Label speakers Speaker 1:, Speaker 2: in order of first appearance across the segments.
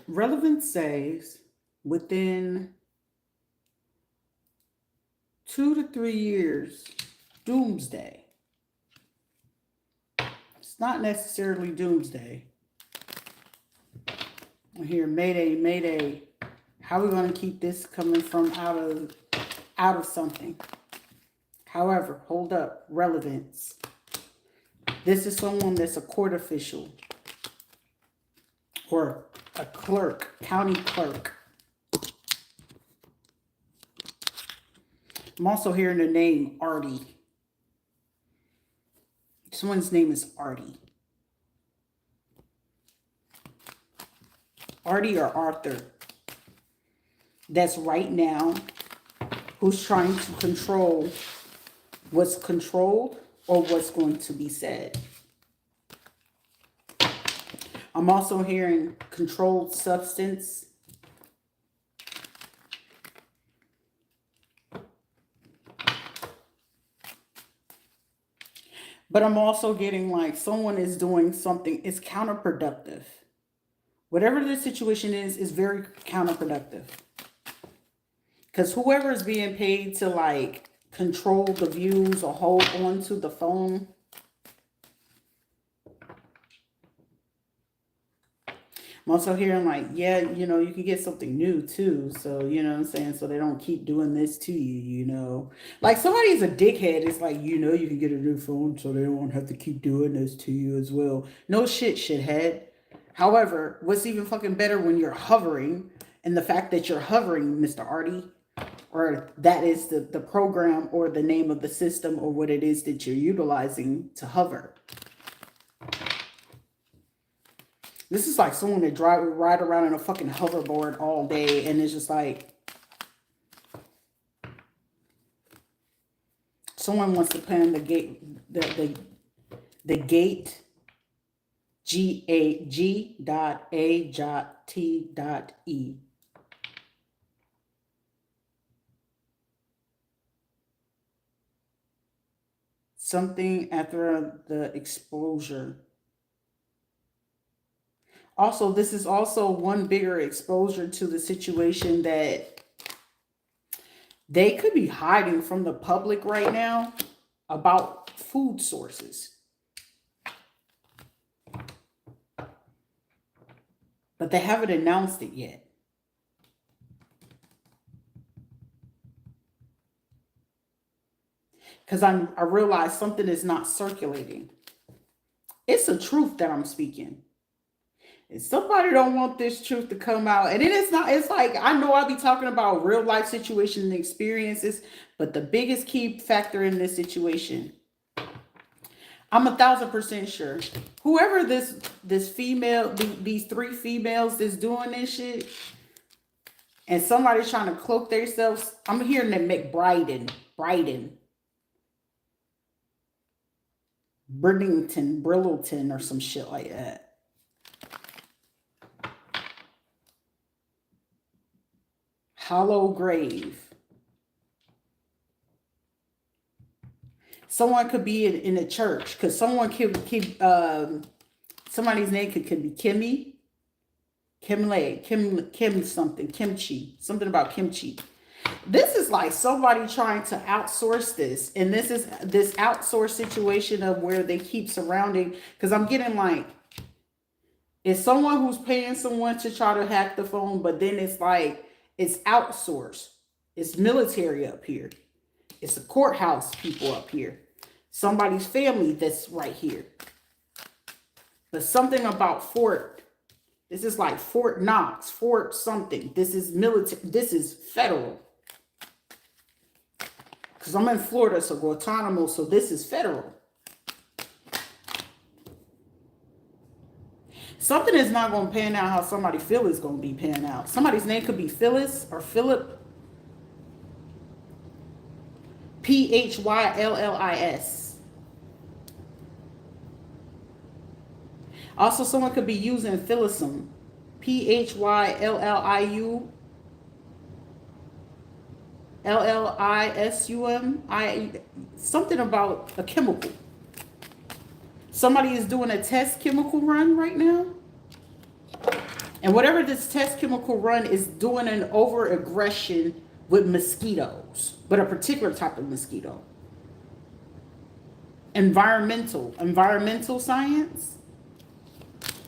Speaker 1: Relevance says within 2 to 3 years, doomsday. It's not necessarily doomsday. I hear mayday, mayday. How are we going to keep this coming from out of something? However, hold up, relevance. This is someone that's a court official or a clerk, county clerk. I'm also hearing the name Artie. Someone's name is Artie. Artie or Arthur. That's right now who's trying to control what's controlled or what's going to be said. I'm also hearing controlled substance. But I'm also getting like someone is doing something, it's counterproductive. Whatever the situation is very counterproductive. Because whoever is being paid to like control the views or hold on to the phone, I'm also hearing like, yeah, you know, you can get something new too. So, you know what I'm saying? So they don't keep doing this to you, you know. Like somebody's a dickhead. It's like, you know, you can get a new phone so they don't have to keep doing this to you as well. No shit, shithead. However, what's even fucking better when you're hovering, and the fact that you're hovering, Mr. Artie, or that is the program or the name of the system or what it is that you're utilizing to hover. This is like someone that ride around in a fucking hoverboard all day, and it's just like someone wants to plan the gate, the gate, G.A.G.A.T.E. Something after the exposure. Also, this is also one bigger exposure to the situation that they could be hiding from the public right now about food sources. But they haven't announced it yet. Because I realize something is not circulating. It's a truth that I'm speaking. And somebody don't want this truth to come out. And it is not, it's like, I know I'll be talking about real life situations and experiences, but the biggest key factor in this situation, I'm 1,000% sure. Whoever this female, these three females that's doing this shit, and somebody's trying to cloak themselves, I'm hearing them make Bryden, Brillington, or some shit like that. Hollow grave. Someone could be in a church, because someone could somebody's name could be Kimmy, Kim something, kimchi, something about kimchi. This is like somebody trying to outsource this, and this is this outsource situation of where they keep surrounding, because I'm getting like, it's someone who's paying someone to try to hack the phone, but then it's like, it's outsourced. It's military up here. It's the courthouse people up here. Somebody's family that's right here. But something about Fort, this is like Fort Knox, Fort something. This is military, this is federal. Because I'm in Florida, so Guantanamo, so this is federal. Something is not going to pan out how somebody feel is going to be pan out. Somebody's name could be Phyllis or Philip. Phyllis. Also, someone could be using Phyllisum. Phylliu. Llisum. Something about a chemical. Somebody is doing a test chemical run right now. And whatever this test chemical run is doing an over aggression with mosquitoes, but a particular type of mosquito. Environmental science,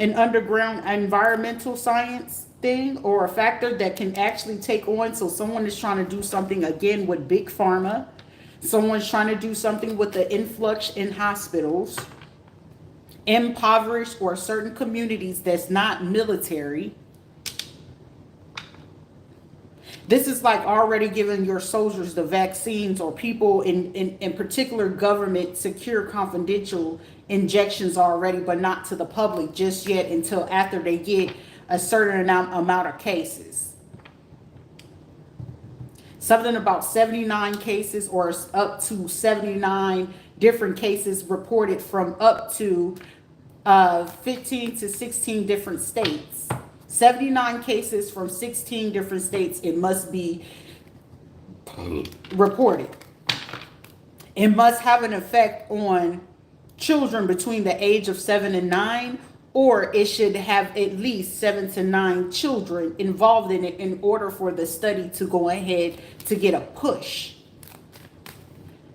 Speaker 1: an underground environmental science thing or a factor that can actually take on. So someone is trying to do something again with big pharma. Someone's trying to do something with the influx in hospitals, impoverished or certain communities that's not military. This is like already giving your soldiers the vaccines or people in particular government secure confidential injections already, but not to the public just yet until after they get a certain amount of cases. Something about 79 cases or up to 79 different cases reported from up to 15 to 16 different states. 79 cases from 16 different states, it must be reported. It must have an effect on children between the age of 7 and 9, or it should have at least 7 to 9 children involved in it in order for the study to go ahead to get a push.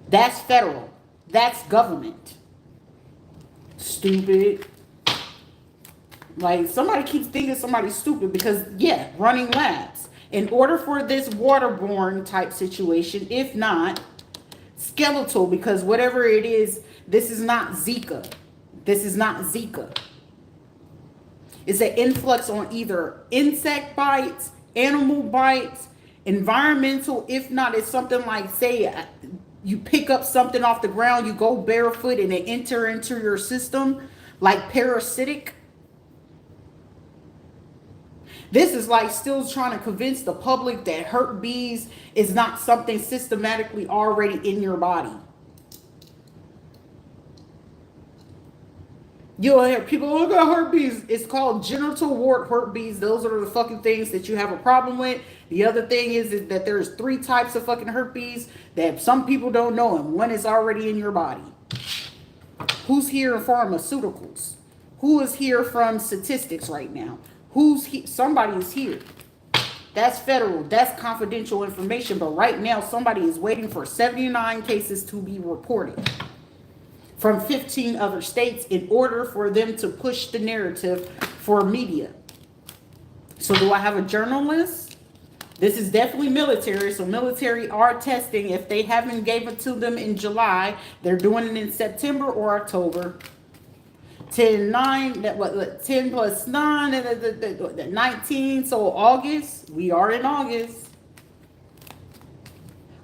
Speaker 1: That's federal. That's government. Stupid. Like, somebody keeps thinking somebody's stupid because, yeah, running labs. In order for this waterborne type situation, if not skeletal, because whatever it is, this is not Zika. This is not Zika. It's an influx on either insect bites, animal bites, environmental. If not, it's something like, say, you pick up something off the ground, you go barefoot, and it enter into your system, like parasitic. This is like still trying to convince the public that herpes is not something systematically already in your body. You'll hear people, oh, I got herpes. It's called genital wart herpes. Those are the fucking things that you have a problem with. The other thing is that there's 3 types of fucking herpes that some people don't know, and one is already in your body. Who's here in pharmaceuticals? Who is here from statistics right now? Who's here? Somebody is here. That's federal. That's confidential information. But right now, somebody is waiting for 79 cases to be reported from 15 other states in order for them to push the narrative for media. So do I have a journalist? This is definitely military. So military are testing. If they haven't gave it to them in July, they're doing it in September or October. 10, 9, 10 plus 9, 19. So August, we are in August.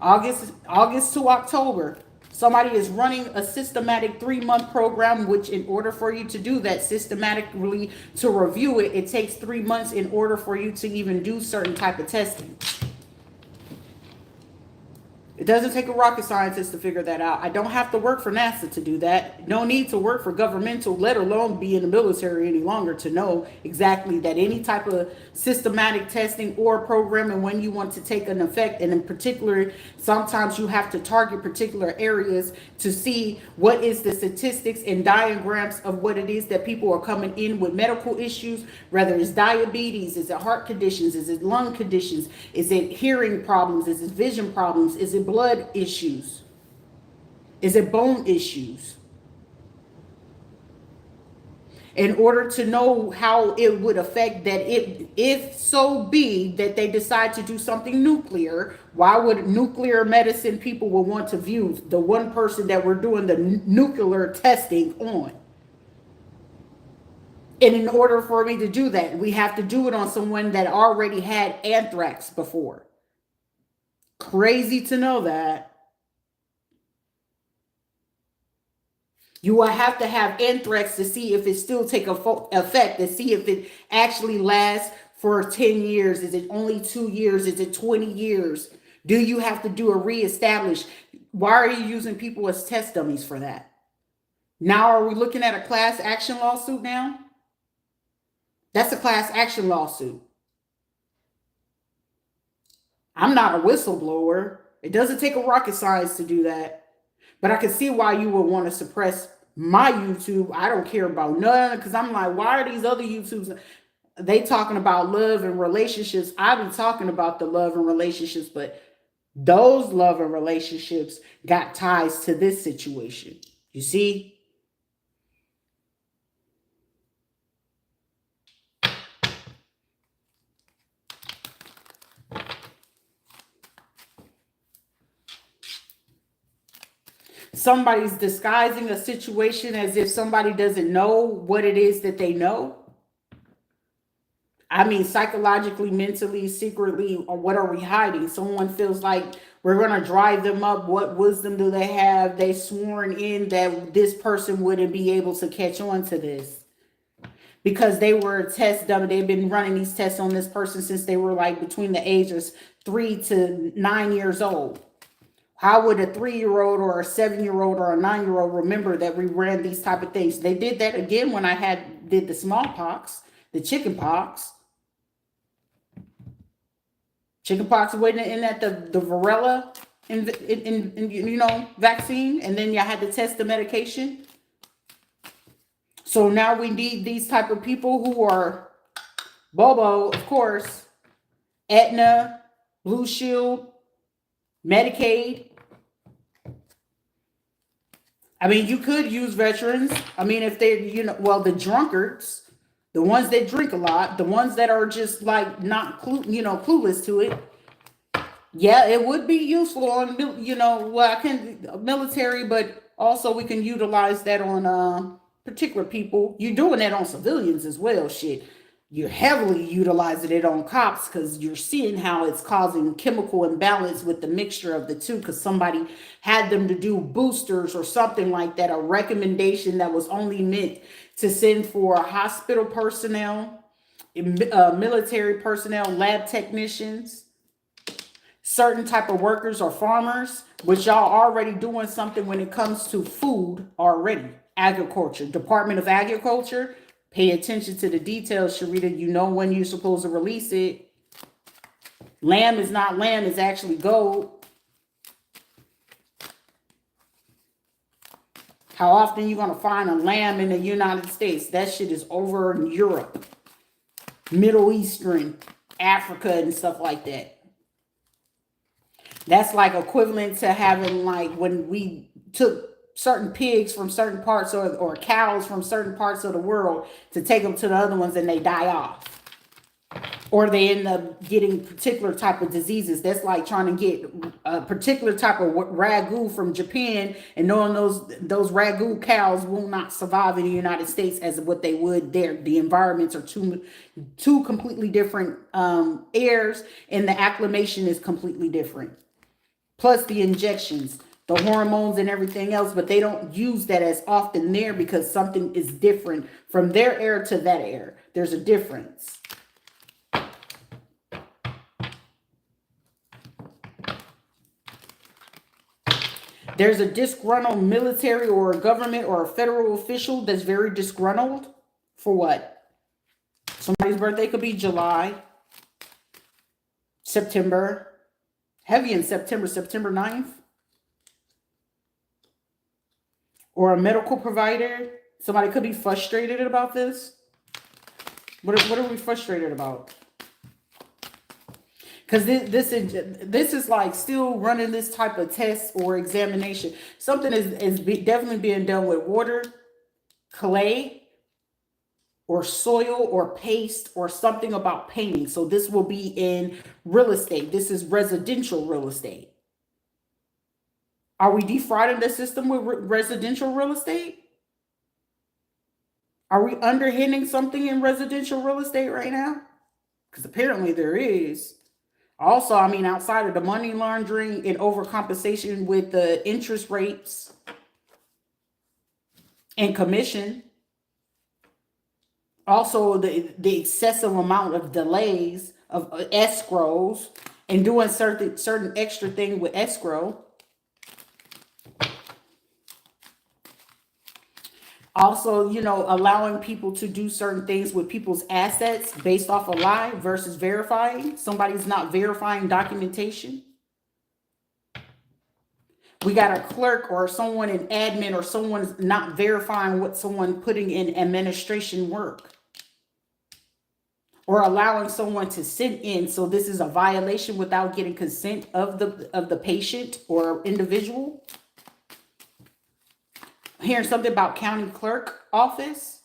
Speaker 1: August to October. Somebody is running a systematic 3-month program, which in order for you to do that systematically, to review it, it takes 3 months in order for you to even do certain type of testing. It doesn't take a rocket scientist to figure that out. I don't have to work for NASA to do that. No need to work for governmental, let alone be in the military any longer to know exactly that any type of systematic testing or programming when you want to take an effect. And in particular, sometimes you have to target particular areas to see what is the statistics and diagrams of what it is that people are coming in with medical issues, whether it's diabetes, is it heart conditions, is it lung conditions, is it hearing problems, is it vision problems, is it blood issues? Is it bone issues? In order to know how it would affect that, if so be that they decide to do something nuclear, why would nuclear medicine people will want to view the one person that we're doing the nuclear testing on? And in order for me to do that, we have to do it on someone that already had anthrax before. Crazy to know that. You will have to have anthrax to see if it still take effect, to see if it actually lasts for 10 years. Is it only 2 years? Is it 20 years? Do you have to do a reestablish? Why are you using people as test dummies for that? Now are we looking at a class action lawsuit now? That's a class action lawsuit. I'm not a whistleblower. It doesn't take a rocket science to do that. But I can see why you would want to suppress my YouTube. I don't care about none, because I'm like, why are these other YouTubes? they talking about love and relationships. I be talking about the love and relationships, but those love and relationships got ties to this situation. You see? Somebody's disguising a situation as if somebody doesn't know what it is that they know. I mean, psychologically, mentally, secretly, or what are we hiding? Someone feels like we're going to drive them up. What wisdom do they have? They sworn in that this person wouldn't be able to catch on to this because they were a test dummy. They've been running these tests on this person since they were like between the ages 3 to 9 years old. How would a 3-year-old or a 7-year-old or a 9-year-old remember that we ran these type of things? They did that again when I did the smallpox, the chicken pox. Chickenpox wasn't in that the varroa in vaccine, and then you had to test the medication. So now we need these type of people who are Bobo, of course, Aetna, Blue Shield, Medicaid. I mean, you could use veterans. I mean, if they're, the drunkards, the ones that drink a lot, the ones that are just like not clueless to it. Yeah, it would be useful on, military, but also we can utilize that on particular people. You're doing that on civilians as well. Shit, you're heavily utilizing it on cops because you're seeing how it's causing chemical imbalance with the mixture of the two because somebody had them to do boosters or something like that, a recommendation that was only meant to send for hospital personnel, military personnel, lab technicians, certain type of workers or farmers, which y'all already doing something when it comes to food already. Agriculture, Department of Agriculture, pay attention to the details, Sharita. You know when you're supposed to release it. Lamb is not lamb, it's actually gold. How often you going to find a lamb in the United States? That shit is over in Europe, Middle Eastern, Africa, and stuff like that. That's like equivalent to having like when we took certain pigs from certain parts or cows from certain parts of the world to take them to the other ones and they die off. Or they end up getting particular type of diseases. That's like trying to get a particular type of ragu from Japan and knowing those ragu cows will not survive in the United States as what they would there. The environments are two completely different airs, and the acclimation is completely different. Plus the injections, the hormones and everything else, but they don't use that as often there because something is different from their air to that air. There's a difference. There's a disgruntled military or a government or a federal official that's very disgruntled for what? Somebody's birthday could be July, September, heavy in September 9th. Or a medical provider. Somebody could be frustrated about this. What are we frustrated about? Because this is like still running this type of test or examination. Something is definitely being done with water, clay, or soil, or paste, or something about painting. So this will be in real estate. This is residential real estate. Are we defrauding the system with residential real estate? Are we underhanding something in residential real estate right now? Because apparently there is. Also, I mean, outside of the money laundering and overcompensation with the interest rates and commission, also the excessive amount of delays of escrows and doing certain extra thing with escrow. Also, allowing people to do certain things with people's assets based off a lie versus verifying. Somebody's not verifying documentation. We got a clerk or someone in admin or someone's not verifying what someone putting in administration work. or allowing someone to sit in. So this is a violation without getting consent of the patient or individual. Hearing something about county clerk office.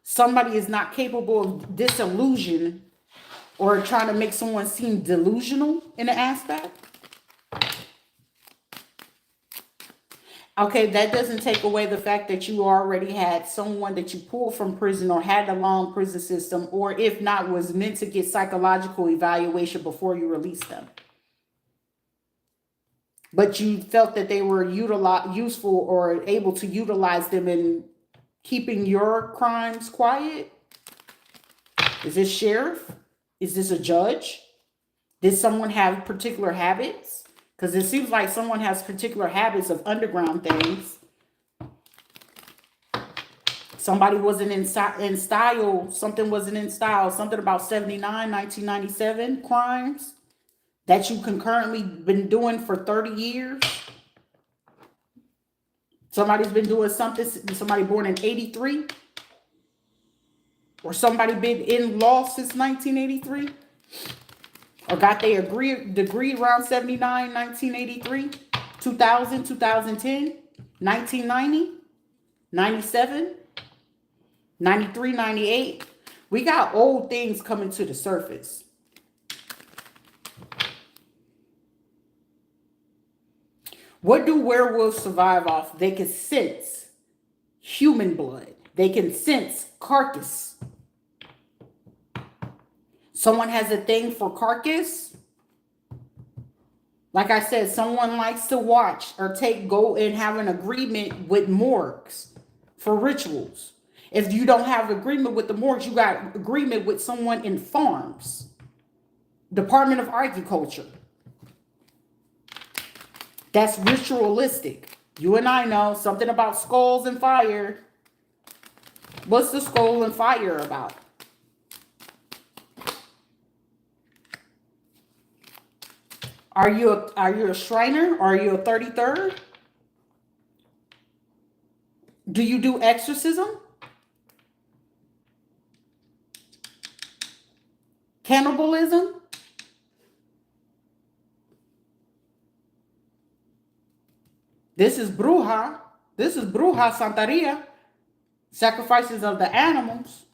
Speaker 1: Somebody is not capable of disillusion or trying to make someone seem delusional in an aspect. Okay, that doesn't take away the fact that you already had someone that you pulled from prison or had a long prison system, or if not, was meant to get psychological evaluation before you release them. But you felt that they were useful or able to utilize them in keeping your crimes quiet. Is this sheriff? Is this a judge? Did someone have particular habits? Because it seems like someone has particular habits of underground things. Somebody wasn't in style. Something wasn't in style. Something about 79, 1997 crimes that you concurrently been doing for 30 years. Somebody's been doing something. Somebody born in 83. Or somebody been in law since 1983. Or got their degree around 79, 1983, 2000, 2010, 1990, 97, 93, 98. We got old things coming to the surface. What do werewolves survive off? They can sense human blood. They can sense carcass. Someone has a thing for carcass. Like I said, someone likes to watch or go and have an agreement with morgues for rituals. If you don't have agreement with the morgues, you got agreement with someone in farms. Department of Agriculture. That's ritualistic. You and I know something about skulls and fire. What's the skull and fire about? Are you a Shriner? Or are you a 33rd? Do you do exorcism? Cannibalism? This is Bruja. This is Bruja Santeria. Sacrifices of the animals.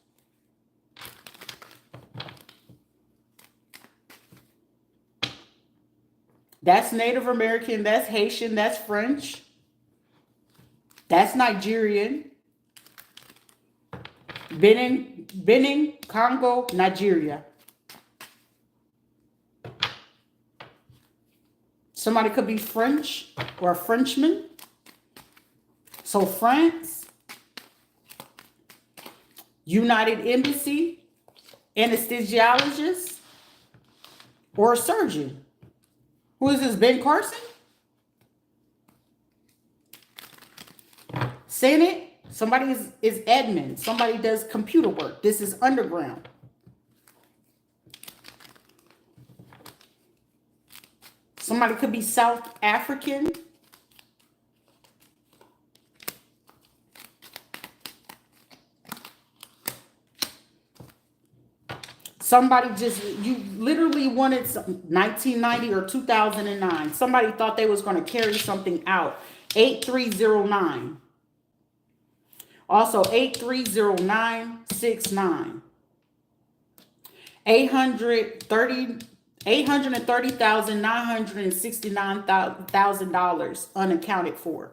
Speaker 1: That's Native American, that's Haitian, that's French. That's Nigerian. Benin, Congo, Nigeria. Somebody could be French or a Frenchman. So France, United Embassy, anesthesiologist, or a surgeon. Who is this, Ben Carson? Senate, somebody is admin. Somebody does computer work. This is underground. Somebody could be South African. Somebody you literally wanted 1990 or 2009. Somebody thought they was going to carry something out. 8309. Also 830969. $830,969,000 unaccounted for.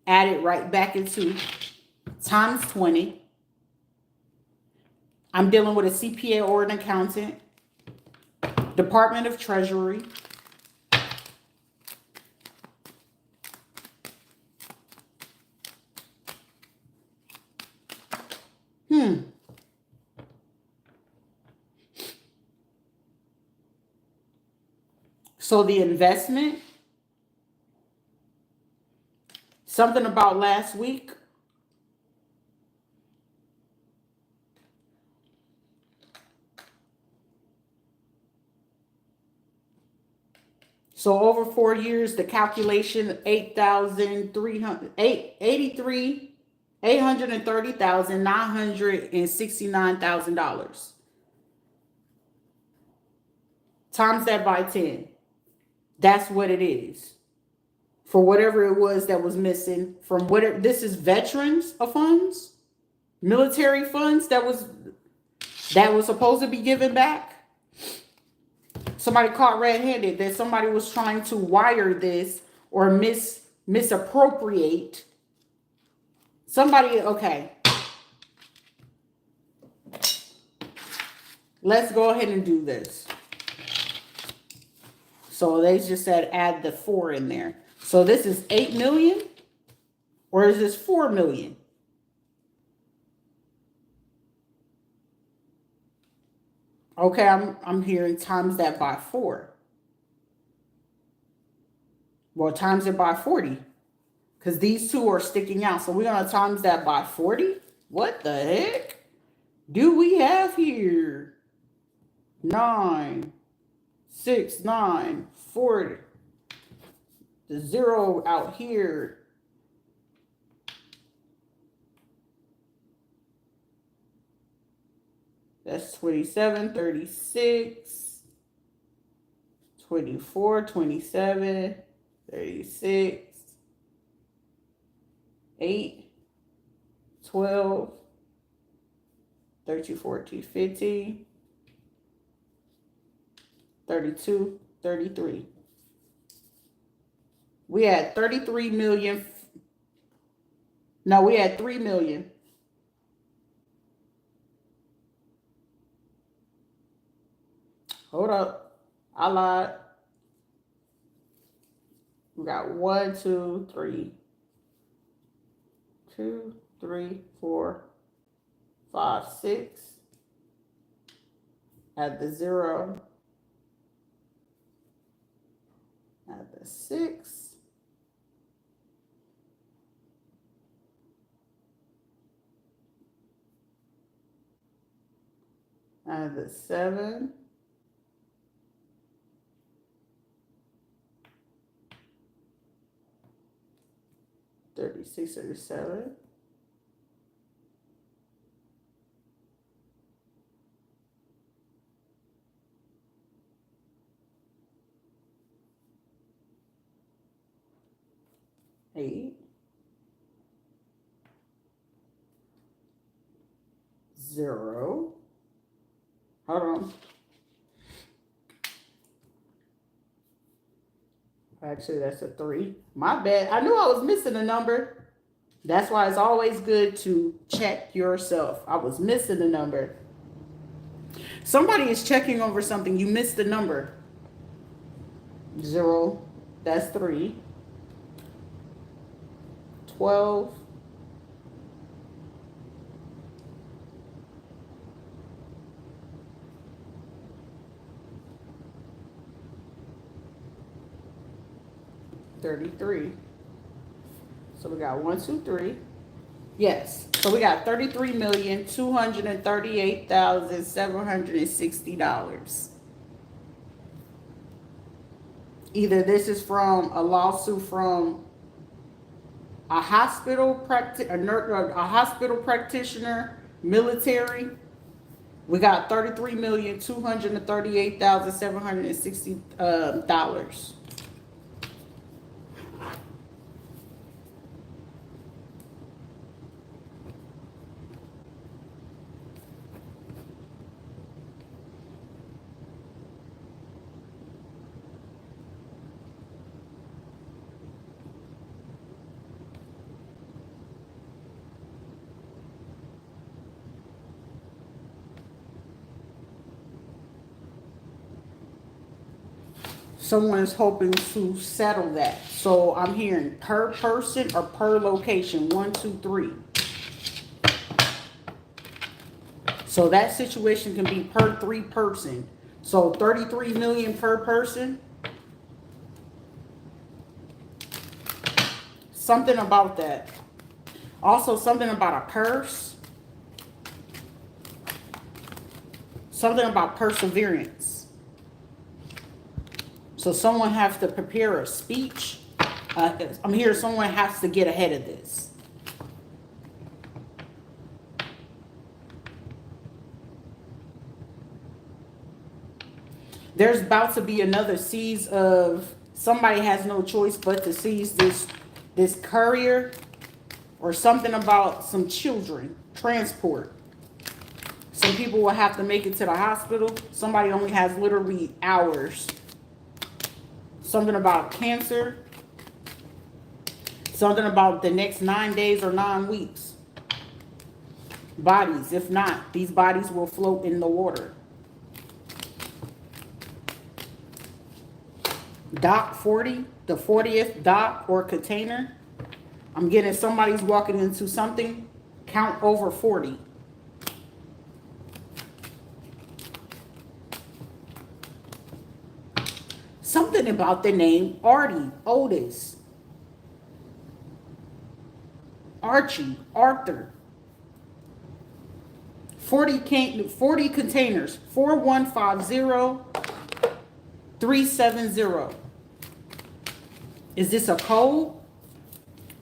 Speaker 1: Add it right back into times 20. I'm dealing with a CPA or an accountant. Department of Treasury. So the investment, something about last week. So over 4 years, the calculation, 830,969,000. Times that by 10. That's what it is. For whatever it was that was missing from whatever. This is veterans of funds, military funds that was supposed to be given back. Somebody caught red-handed that somebody was trying to wire this or misappropriate. Somebody, okay. Let's go ahead and do this. So they just said add the 4 in there. So this is 8 million or is this 4 million? Okay, I'm hearing times that by 4. Well, times it by 40. Because these two are sticking out. So we're going to times that by 40. What the heck do we have here? 9, 6, 9, 40. The 0 out here. That's 27, 36, 24, 27, 36, 8, 12, 13, 14, 15, 32, 33. We had 33 million. No, we had 3 million. Hold up. I lied. We got 1, 2, 3. 2, 3, 4, 5, 6. Add the 0. Add the 6. Add the 7. 36, 37. Eight. 0. Hold on. Actually, that's a 3. My bad. I knew I was missing a number. That's why it's always good to check yourself. I was missing a number. Somebody is checking over something. You missed the number. 0. That's 3. 12. 33. So we got 1, 2, 3. Yes. So we got $33,238,760. Either this is from a lawsuit from a hospital practitioner, military. We got $33,238,760. Someone is hoping to settle that. So I'm hearing per person or per location. 1, 2, 3. So that situation can be per 3 person. So 33 million per person. Something about that. Also something about a purse. Something about perseverance. So someone has to prepare a speech. I'm here, someone has to get ahead of this. There's about to be another seize of, somebody has no choice but to seize this courier, or something about some children, transport. Some people will have to make it to the hospital. Somebody only has literally hours. Something about cancer. Something about the next 9 days or 9 weeks. Bodies. If not, these bodies will float in the water. Dock 40, the 40th dock or container. I'm getting somebody's walking into something. Count over 40. Something about the name Artie, Otis, Archie, Arthur. 40 containers. 4150370. Is this a code?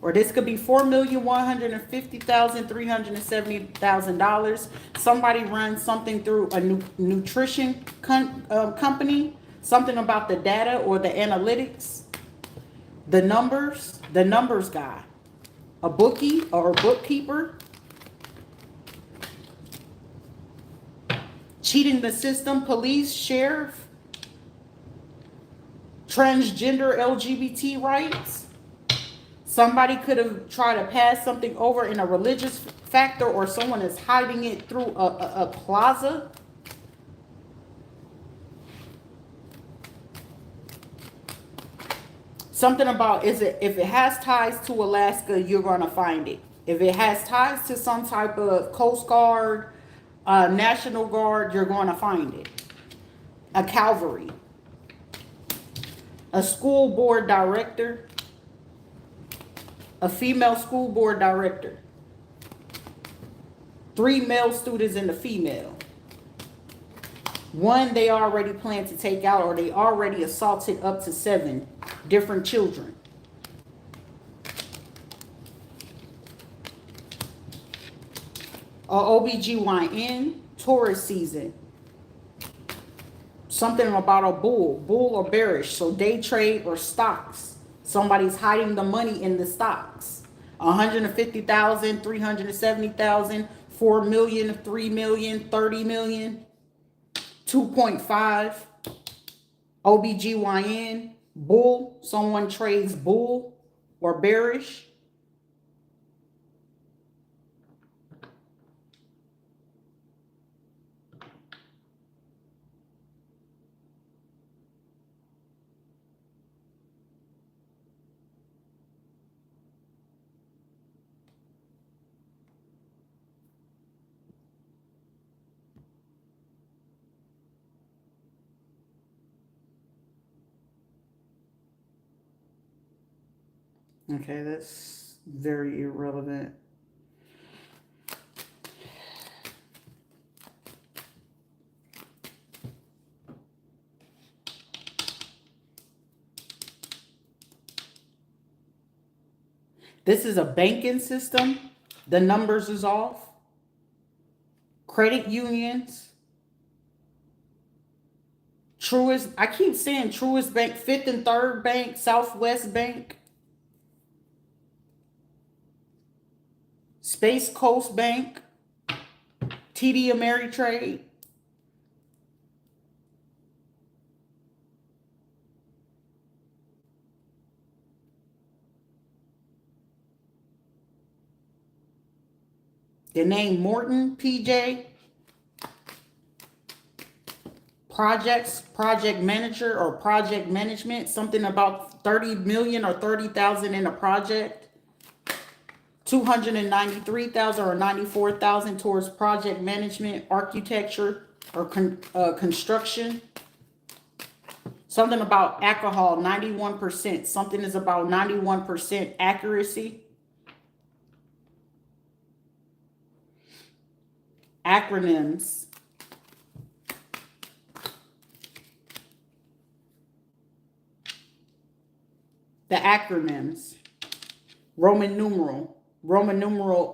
Speaker 1: Or this could be $4,150,370,000. Somebody runs something through a nutrition company. Something about the data or the analytics. The numbers guy. A bookie or a bookkeeper. Cheating the system, police, sheriff. Transgender LGBT rights. Somebody could have tried to pass something over in a religious factor, or someone is hiding it through a plaza. Something about, if it has ties to Alaska, you're going to find it. If it has ties to some type of Coast Guard, National Guard, you're going to find it. A cavalry. A school board director. A female school board director. 3 male students and a female. 1 they already plan to take out, or they already assaulted up to 7 different children. A OBGYN, Taurus season. Something about a bull or bearish, so day trade or stocks. Somebody's hiding the money in the stocks. 150,000, 370,000, 4 million, 3 million, 30 million, 2.5. OBGYN, bull, someone trades bull or bearish. Okay, that's very irrelevant. This is a banking system. The numbers is off. Credit unions. Truist, I keep saying Truist Bank, Fifth and Third Bank, Southwest Bank. Space Coast Bank, TD Ameritrade. The name Morton, PJ. Project manager or project management. Something about 30 million or 30,000 in a project. 293,000 or 94,000 towards project management, architecture, or construction. Something about alcohol, 91%. Something is about 91% accuracy. Acronyms. The acronyms. Roman numeral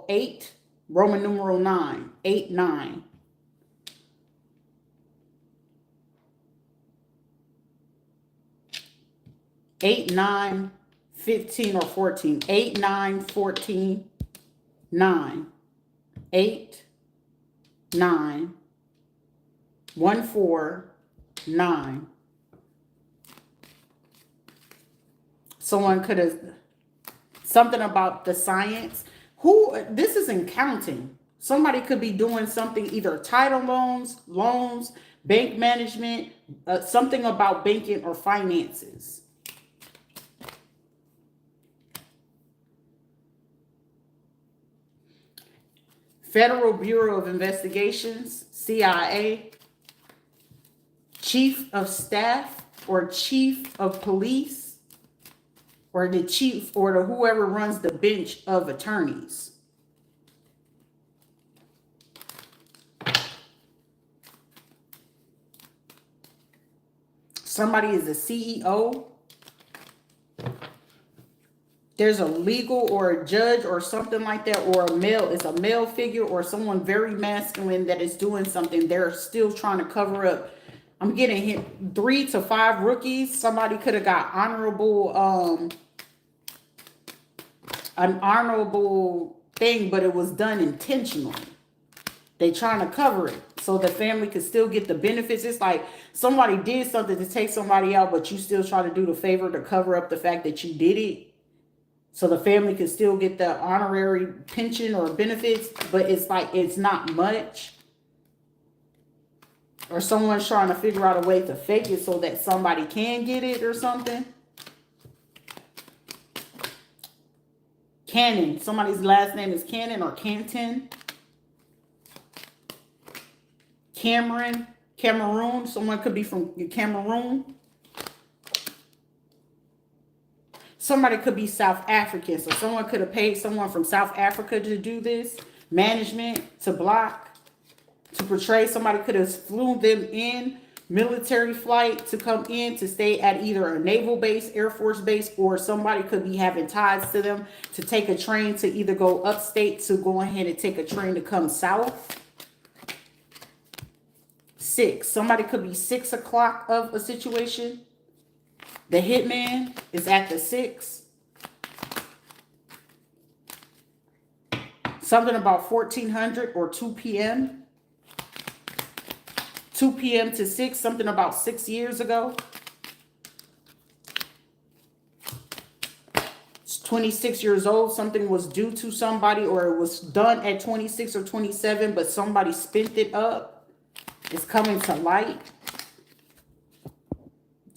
Speaker 1: 8, Roman numeral 9, 8, 9. 8, 9, 15 or 14. 8, 9, 14, 9. 8, 9, 1, 4, 9. Someone could have, something about the science. This isn't counting. Somebody could be doing something, either title loans, bank management, something about banking or finances. Federal Bureau of Investigations, CIA, Chief of Staff or Chief of Police, or the chief or the whoever runs the bench of attorneys. Somebody is a CEO. There's a legal or a judge or something like that, or a male, it's a male figure or someone very masculine that is doing something. They're still trying to cover up. I'm getting hit 3 to 5 rookies. Somebody could have got an honorable thing, but it was done intentionally. They trying to cover it so the family could still get the benefits. It's like somebody did something to take somebody out, but you still try to do the favor to cover up the fact that you did it. So the family could still get the honorary pension or benefits, but it's like, it's not much. Or someone's trying to figure out a way to fake it so that somebody can get it or something. Cannon. Somebody's last name is Cannon or Canton. Cameroon. Someone could be from Cameroon. Somebody could be South African. So someone could have paid someone from South Africa to do this. Management, to block, to portray. Somebody could have flew them in, military flight, to come in to stay at either a naval base, Air Force base, or somebody could be having ties to them to take a train to either go upstate, to go ahead and take a train to come south. 6. Somebody could be 6 o'clock of a situation. The hitman is at the 6. Something about 1400 or 2 p.m. 2 p.m. to 6. Something about 6 years ago. It's 26 years old. Something was due to somebody, or it was done at 26 or 27, but somebody spent it up. It's coming to light.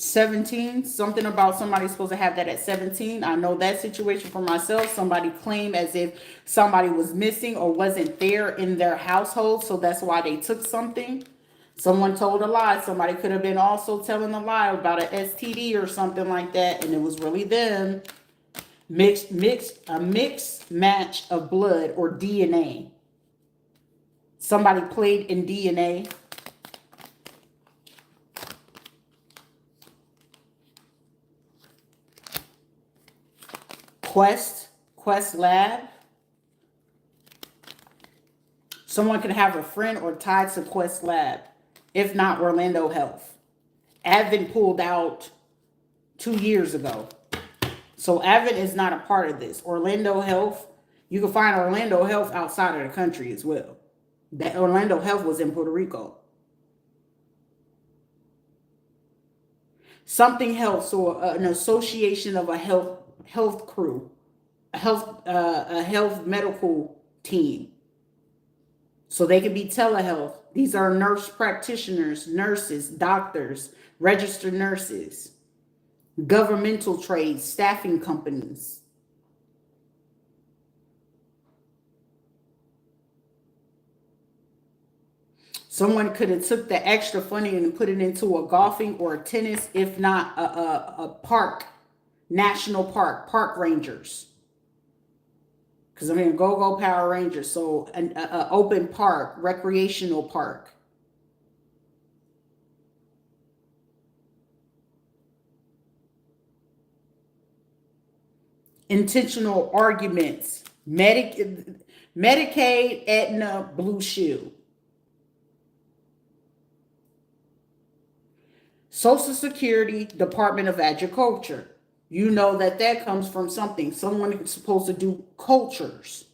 Speaker 1: 17, something about somebody supposed to have that at 17. I know that situation for myself. Somebody claimed as if somebody was missing or wasn't there in their household, so that's why they took something. Someone told a lie. Somebody could have been also telling a lie about an STD or something like that, and it was really them. A mixed match of blood or DNA. Somebody played in DNA. Quest Lab. Someone could have a friend or tied to Quest Lab. If not, Orlando Health. Advent pulled out 2 years ago. So Advent is not a part of this. Orlando Health, you can find Orlando Health outside of the country as well. That Orlando Health was in Puerto Rico. Something Health, so an association of a health crew, a health medical team. So they could be telehealth. These are nurse practitioners, nurses, doctors, registered nurses, governmental trades, staffing companies. Someone could have took the extra funding and put it into a golfing or a tennis, if not a park, national park rangers. Because I'm in Go Power Rangers. So an open park, recreational park. intentional arguments, Medicaid, Aetna, Blue Shield, Social Security, Department of Agriculture. You know that that comes from something. Someone is supposed to do cultures.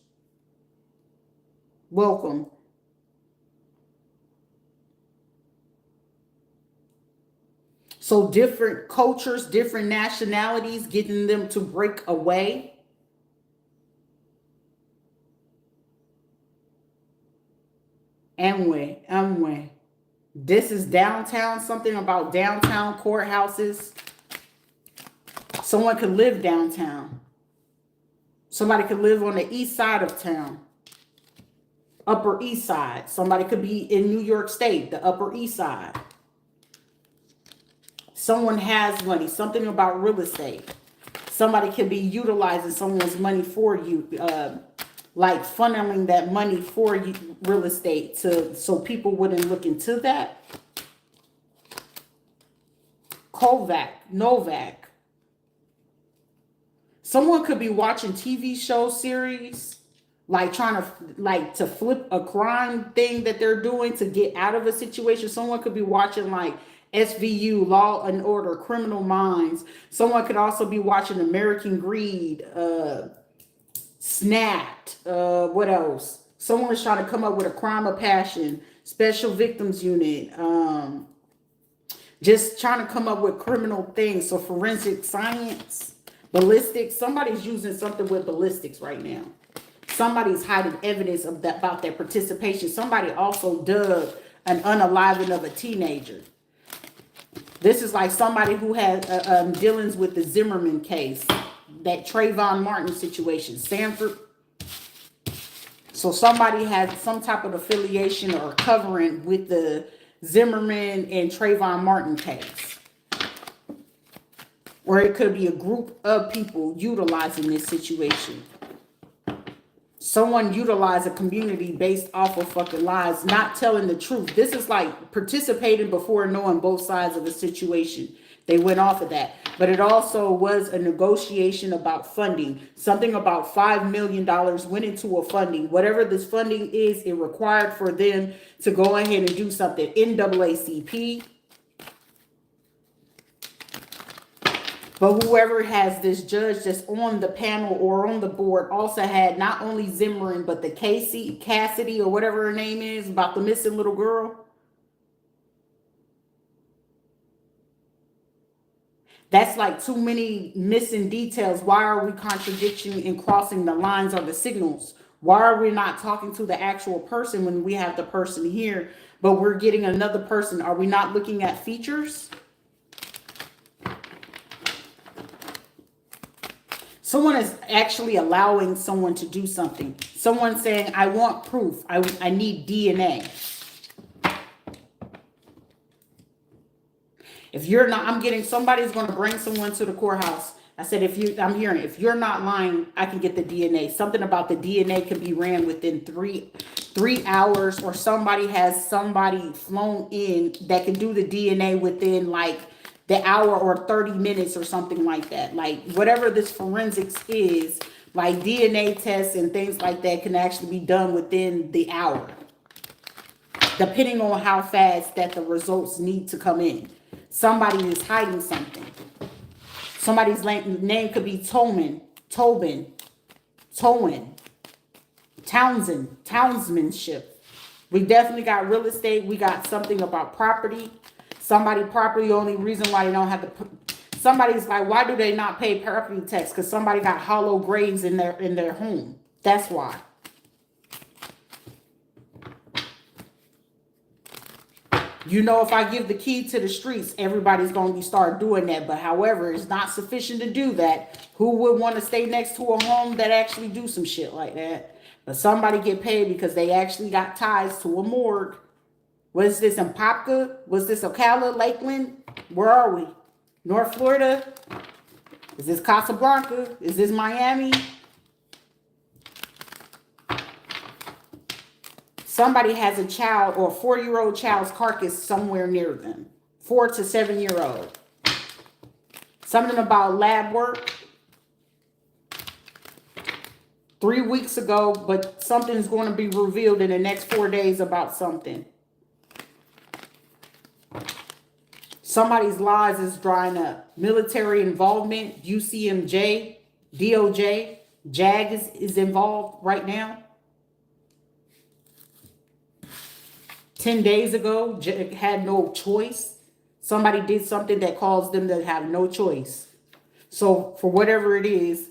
Speaker 1: Welcome. So different cultures, different nationalities, getting them to break away. Amway. This is downtown, something about downtown courthouses. Someone could live downtown. Somebody could live on the east side of town. Upper East Side. Somebody could be in New York State, the Upper East Side. Someone has money, something about real estate. Somebody could be utilizing someone's money for you, like funneling that money for you, real estate, so people wouldn't look into that. Novak. Someone could be watching TV show series, like trying to flip a crime thing that they're doing to get out of a situation. Someone could be watching like SVU, Law and Order, Criminal Minds. Someone could also be watching American Greed, Snapped. What else? Someone is trying to come up with a crime of passion, Special Victims Unit. Just trying to come up with criminal things. So forensic science, ballistics. Somebody's using something with ballistics right now. Somebody's hiding evidence of that, about their participation. Somebody also dug an unaliving of a teenager. This is like somebody who had dealings with the Zimmerman case, that Trayvon Martin situation, Sanford. So somebody had some type of affiliation or covering with the Zimmerman and Trayvon Martin case. Or it could be a group of people utilizing this situation. Someone utilized a community based off of fucking lies, not telling the truth. This is like participating before knowing both sides of the situation. They went off of that. But it also was a negotiation about funding. Something about $5 million went into a funding. Whatever this funding is, it required for them to go ahead and do something. NAACP. But whoever has this judge that's on the panel or on the board also had not only Zimmerman, but the Cassidy or whatever her name is, about the missing little girl. That's like too many missing details. Why are we contradicting and crossing the lines or the signals? Why are we not talking to the actual person when we have the person here, but we're getting another person? Are we not looking at features? Someone is actually allowing someone to do something. Someone saying, I want proof. I need DNA. If you're not, I'm getting, somebody's going to bring someone to the courthouse. I said, I'm hearing, if you're not lying, I can get the DNA. Something about the DNA can be ran within three hours, or somebody has somebody flown in that can do the DNA within like the hour or 30 minutes or something like that. Like whatever this forensics is, like DNA tests and things like that can actually be done within the hour, depending on how fast that the results need to come in. Somebody is hiding something. Somebody's name could be Townsendship. We definitely got real estate. We got something about property. Somebody property, only reason why they don't have to, somebody's like, why do they not pay property tax? Because somebody got hollow graves in their home. That's why. You know, if I give the key to the streets, everybody's going to start doing that. But however, it's not sufficient to do that. Who would want to stay next to a home that actually do some shit like that? But somebody get paid because they actually got ties to a morgue. What is this in Popka? Was this Ocala, Lakeland? Where are we? North Florida? Is this Casablanca? Is this Miami? Somebody has a child or a 4-year-old child's carcass somewhere near them. 4 to 7-year-old. Something about lab work. 3 weeks ago, but something's going to be revealed in the next 4 days about something. Somebody's lives is drying up. Military involvement, UCMJ, DOJ, JAG is involved right now. 10 days ago, had no choice. Somebody did something that caused them to have no choice. So for whatever it is,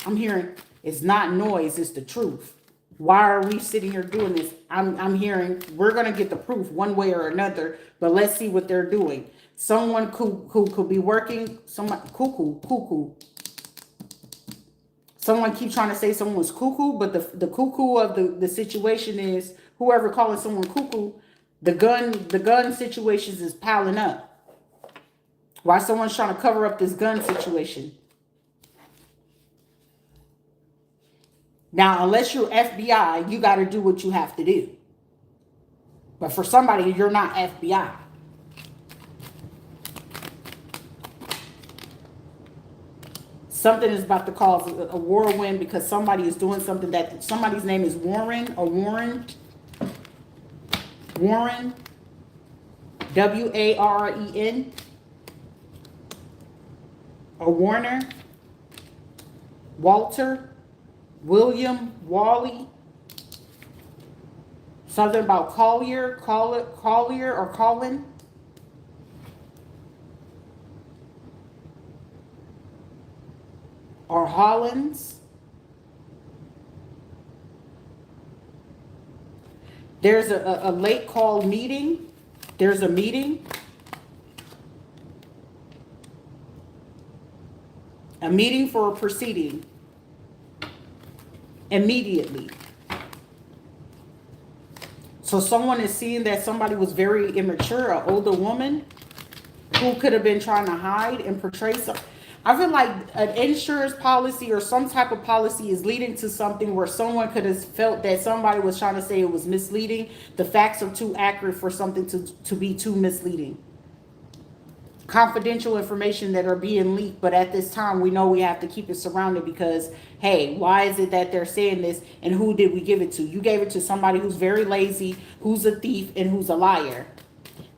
Speaker 1: I'm hearing it's not noise, it's the truth. Why are we sitting here doing this? I'm hearing we're going to get the proof one way or another, but let's see what they're doing. Someone who could be working, someone cuckoo. Someone keeps trying to say someone was cuckoo, but the cuckoo of the situation is whoever calling someone cuckoo, the gun situations is piling up. Why someone's trying to cover up this gun situation? Now, unless you're FBI, you got to do what you have to do. But for somebody, you're not FBI. Something is about to cause a whirlwind because somebody is doing something that somebody's name is Warren or Warren. Warren. W-A-R-E-N. Or Warner. Walter. William. Wally. Something about Collier or Colin. Or Hollins. There's a late call meeting. There's a meeting. A meeting for a proceeding. Immediately. So someone is seeing that somebody was very immature, an older woman who could have been trying to hide and portray something. I feel like an insurance policy or some type of policy is leading to something where someone could have felt that somebody was trying to say it was misleading. The facts are too accurate for something to be too misleading. Confidential information that are being leaked, but at this time we know we have to keep it surrounded because, hey, why is it that they're saying this and who did we give it to? You gave it to somebody who's very lazy, who's a thief, and who's a liar.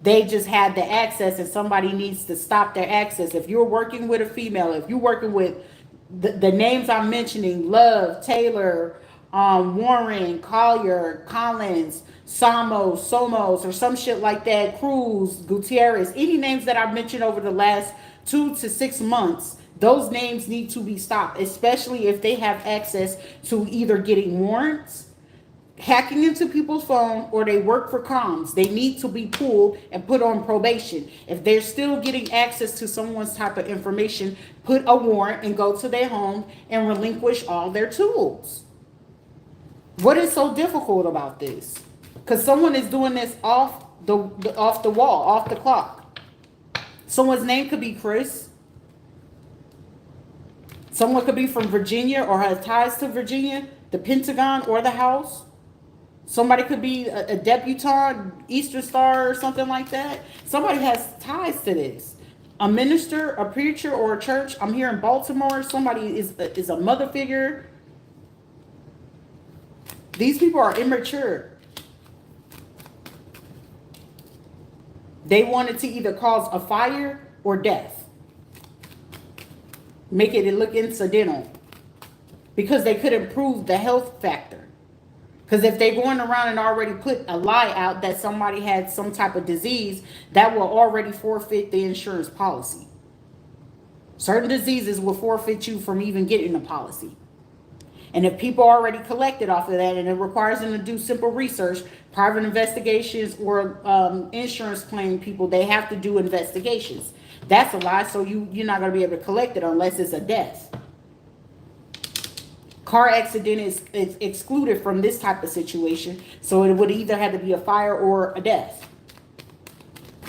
Speaker 1: They just had the access and somebody needs to stop their access. If you're working with a female, if you're working with the names I'm mentioning, Love, Taylor, Warren, Collier, Collins, Somos, or some shit like that, Cruz, Gutierrez, any names that I've mentioned over the last 2 to 6 months, those names need to be stopped, especially if they have access to either getting warrants, hacking into people's phone, or they work for comms. They need to be pulled and put on probation. If they're still getting access to someone's type of information, put a warrant and go to their home and relinquish all their tools. What is so difficult about this? Because someone is doing this off the wall, off the clock. Someone's name could be Chris. Someone could be from Virginia or has ties to Virginia, the Pentagon, or the House. Somebody could be a debutante, Easter Star, or something like that. Somebody has ties to this. A minister, a preacher, or a church. I'm here in Baltimore. Somebody is a mother figure. These people are immature. They wanted to either cause a fire or death. Make it look incidental. Because they couldn't prove the health factor. Because if they're going around and already put a lie out that somebody had some type of disease, that will already forfeit the insurance policy. Certain diseases will forfeit you from even getting a policy. And if people already collected off of that and it requires them to do simple research, private investigations, or insurance claim people, they have to do investigations. That's a lie, so you're not going to be able to collect it unless it's a death. Car accident is excluded from this type of situation, so it would either have to be a fire or a death.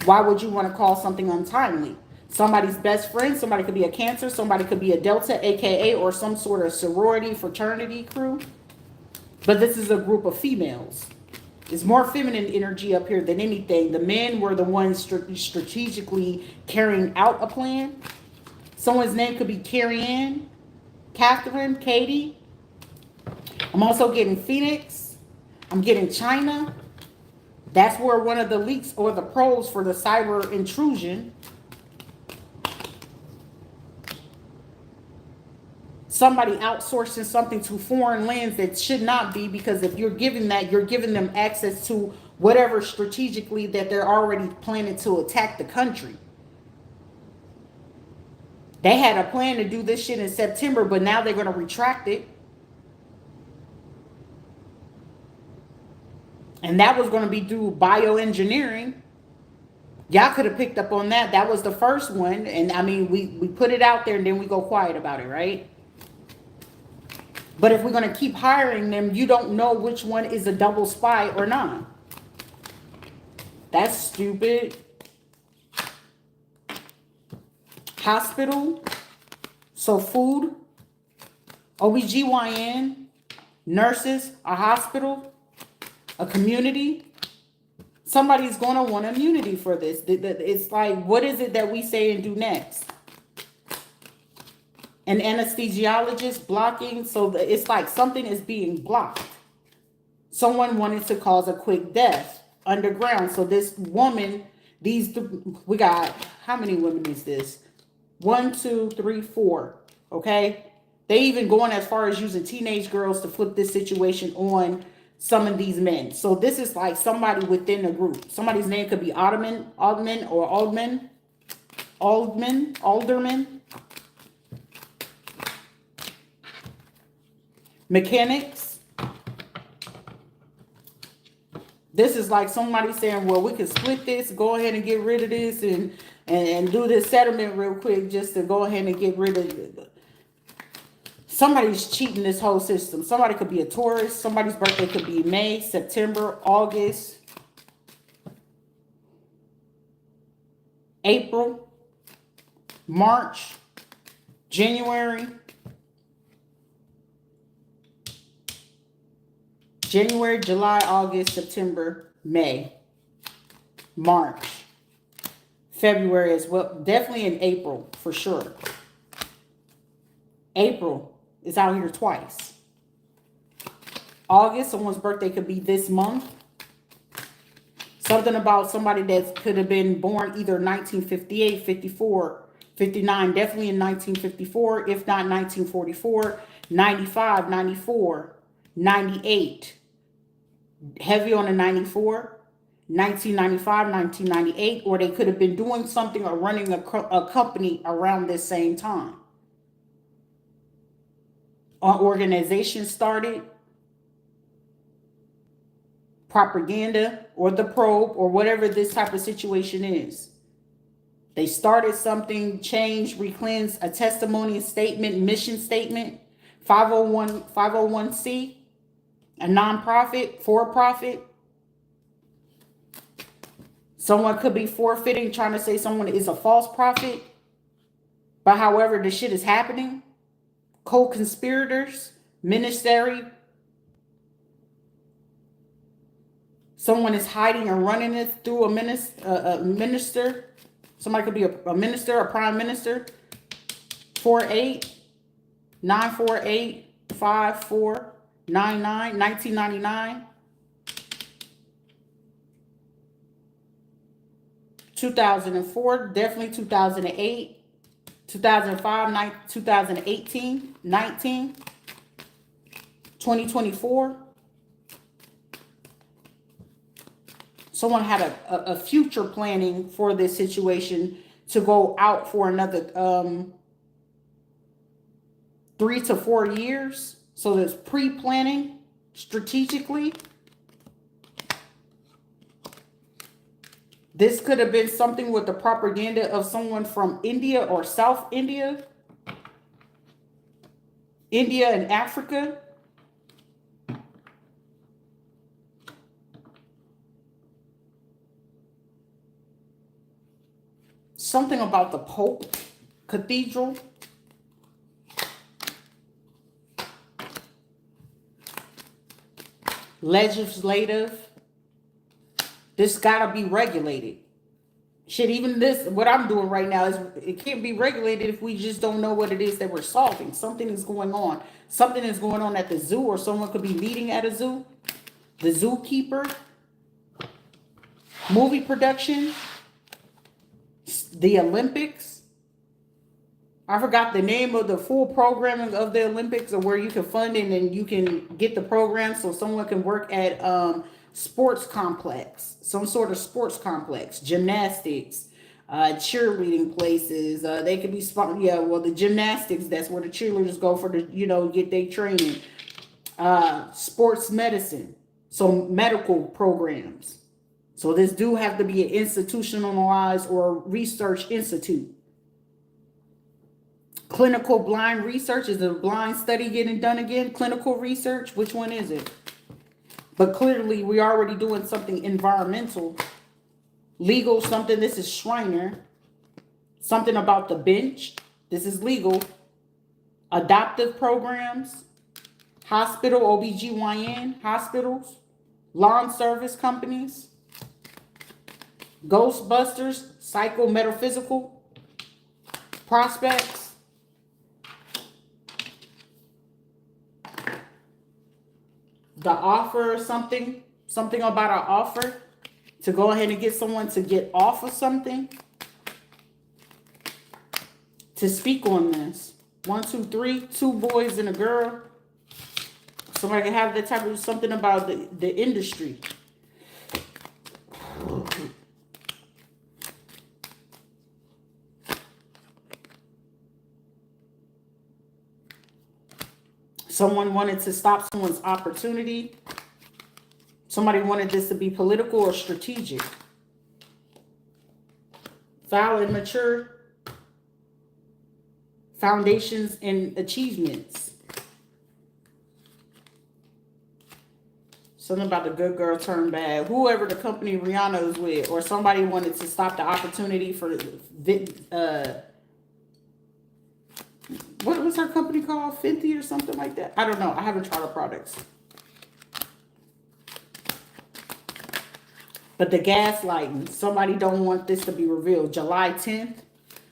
Speaker 1: Why would you want to call something untimely? Somebody's best friend, somebody could be a Cancer, somebody could be a Delta, aka, or some sort of sorority, fraternity crew. But this is a group of females. It's more feminine energy up here than anything. The men were the ones strategically carrying out a plan. Someone's name could be Carrie Ann, Catherine, Katie. I'm also getting Phoenix. I'm getting China. That's where one of the leaks or the probes for the cyber intrusion. Somebody outsourcing something to foreign lands that should not be, because if you're giving that, you're giving them access to whatever strategically that they're already planning to attack the country. They had a plan to do this shit in September, but now they're going to retract it. And that was going to be through bioengineering. Y'all could have picked up on that. That was the first one. And I mean, we put it out there and then we go quiet about it, right? But if we're going to keep hiring them, you don't know which one is a double spy or not. That's stupid. Hospital. So food, OBGYN, nurses, a hospital, a community. Somebody's going to want immunity for this. It's like, what is it that we say and do next? An anesthesiologist blocking. So it's like something is being blocked. Someone wanted to cause a quick death underground. So this woman, we got, how many women is this? 1, 2, 3, 4. Okay. They even going as far as using teenage girls to flip this situation on some of these men. So this is like somebody within a group. Somebody's name could be Alderman, mechanics. This is like somebody saying, well, we can split this, go ahead and get rid of this and do this settlement real quick just to go ahead and get rid of it. Somebody's cheating this whole system. Somebody could be a Taurus. Somebody's birthday could be May, September, August, April, March, January, July, August, September, May, March, February as well. Definitely in April for sure. April is out here twice. August, someone's birthday could be this month. Something about somebody that could have been born either 1958, 54, 59, definitely in 1954, if not 1944, 95, 94, 98. Heavy on the 94, 1995, 1998, or they could have been doing something or running a company around this same time. An organization started, propaganda or the probe or whatever this type of situation is. They started something, changed, recleansed, a testimony, a statement, mission statement, 501c, a nonprofit, for-profit. Someone could be forfeiting, trying to say someone is a false prophet. But however, the shit is happening. Co-conspirators, ministry. Someone is hiding and running it through a minister. Somebody could be a minister, a prime minister. 48, 948, 54, 99, 1999. 2004, definitely 2008. 2005, 2018, 19, 2024. Someone had a future planning for this situation to go out for another 3 to 4 years. So there's pre-planning strategically. This could have been something with the propaganda of someone from India or South India. India and Africa. Something about the Pope Cathedral. Legislative. This gotta be regulated. Shit, even this, what I'm doing right now is it can't be regulated if we just don't know what it is that we're solving. Something is going on. Something is going on at the zoo, or someone could be meeting at a zoo. The zookeeper, movie production, the Olympics. I forgot the name of the full programming of the Olympics, or where you can fund it and you can get the program so someone can work at sports complex, some sort of sports complex, gymnastics, cheerleading places. They could be yeah, well, the gymnastics, that's where the cheerleaders go for the, get their training. Sports medicine, so medical programs. So this do have to be an institutionalized or research institute. Clinical blind research, is a blind study getting done again? Clinical research, which one is it? But clearly we already doing something environmental. Legal, something, this is Shriner. Something about the bench, this is legal. Adoptive programs, hospital, OBGYN, hospitals, lawn service companies, Ghostbusters, psychometaphysical, prospects, the offer or something about an offer to go ahead and get someone to get off of something. To speak on this, 1, 2, 3, 2 boys and a girl. Somebody can have that type of something about the industry. Someone wanted to stop someone's opportunity. Somebody wanted this to be political or strategic. Foul and mature. Foundations and achievements. Something about the good girl turned bad. Whoever the company Rihanna is with, or somebody wanted to stop the opportunity for what was her company called? Fenty or something like that? I don't know. I haven't tried the products. But the gaslighting, somebody don't want this to be revealed. July 10th,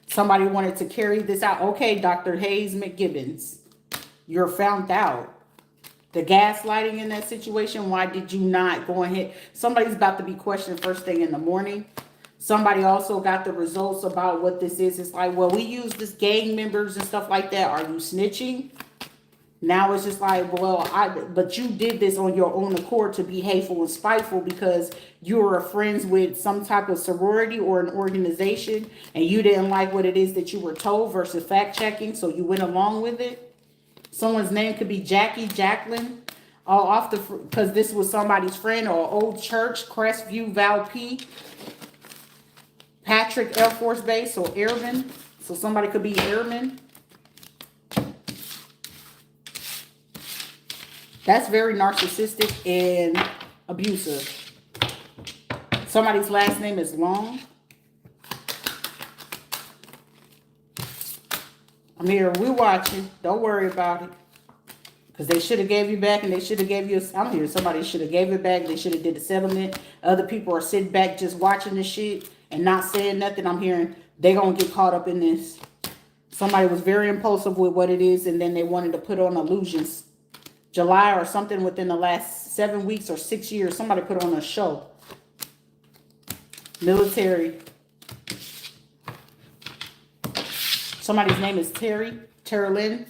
Speaker 1: somebody wanted to carry this out. Okay, Dr. Hayes McGibbons, you're found out. The gaslighting in that situation, why did you not go ahead? Somebody's about to be questioned first thing in the morning. Somebody also got the results about what this is. It's like, well, we use this gang members and stuff like that. Are you snitching? Now it's just like, well, but you did this on your own accord to be hateful and spiteful because you were friends with some type of sorority or an organization and you didn't like what it is that you were told versus fact checking. So you went along with it. Someone's name could be Jackie, Jacqueline, all off because this was somebody's friend, or old church, Crestview, Val P, Patrick Air Force Base, or Airman. So somebody could be Airman. That's very narcissistic and abusive. Somebody's last name is Long. I'm here. We're watching. Don't worry about it. Because they should have gave you back and they should have gave you I'm here. Somebody should have gave it back. They should have did a settlement. Other people are sitting back just watching this shit and not saying nothing. I'm hearing they going to get caught up in this. Somebody was very impulsive with what it is and then they wanted to put on illusions. July or something within the last 7 weeks or 6 years, somebody put on a show. Military. Somebody's name is Tara Lynn.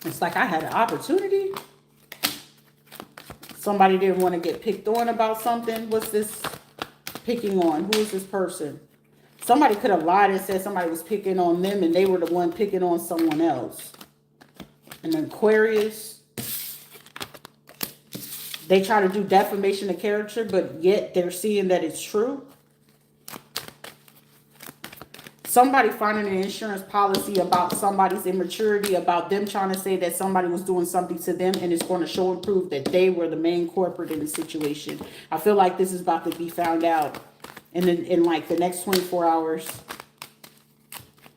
Speaker 1: It's like I had an opportunity. Somebody didn't want to get picked on about something. What's this picking on? Who is this person? Somebody could have lied and said somebody was picking on them and they were the one picking on someone else. An Aquarius. They try to do defamation of character, but yet they're seeing that it's true. Somebody finding an insurance policy about somebody's immaturity, about them trying to say that somebody was doing something to them, and it's going to show and prove that they were the main culprit in the situation. I feel like this is about to be found out in like the next 24 hours.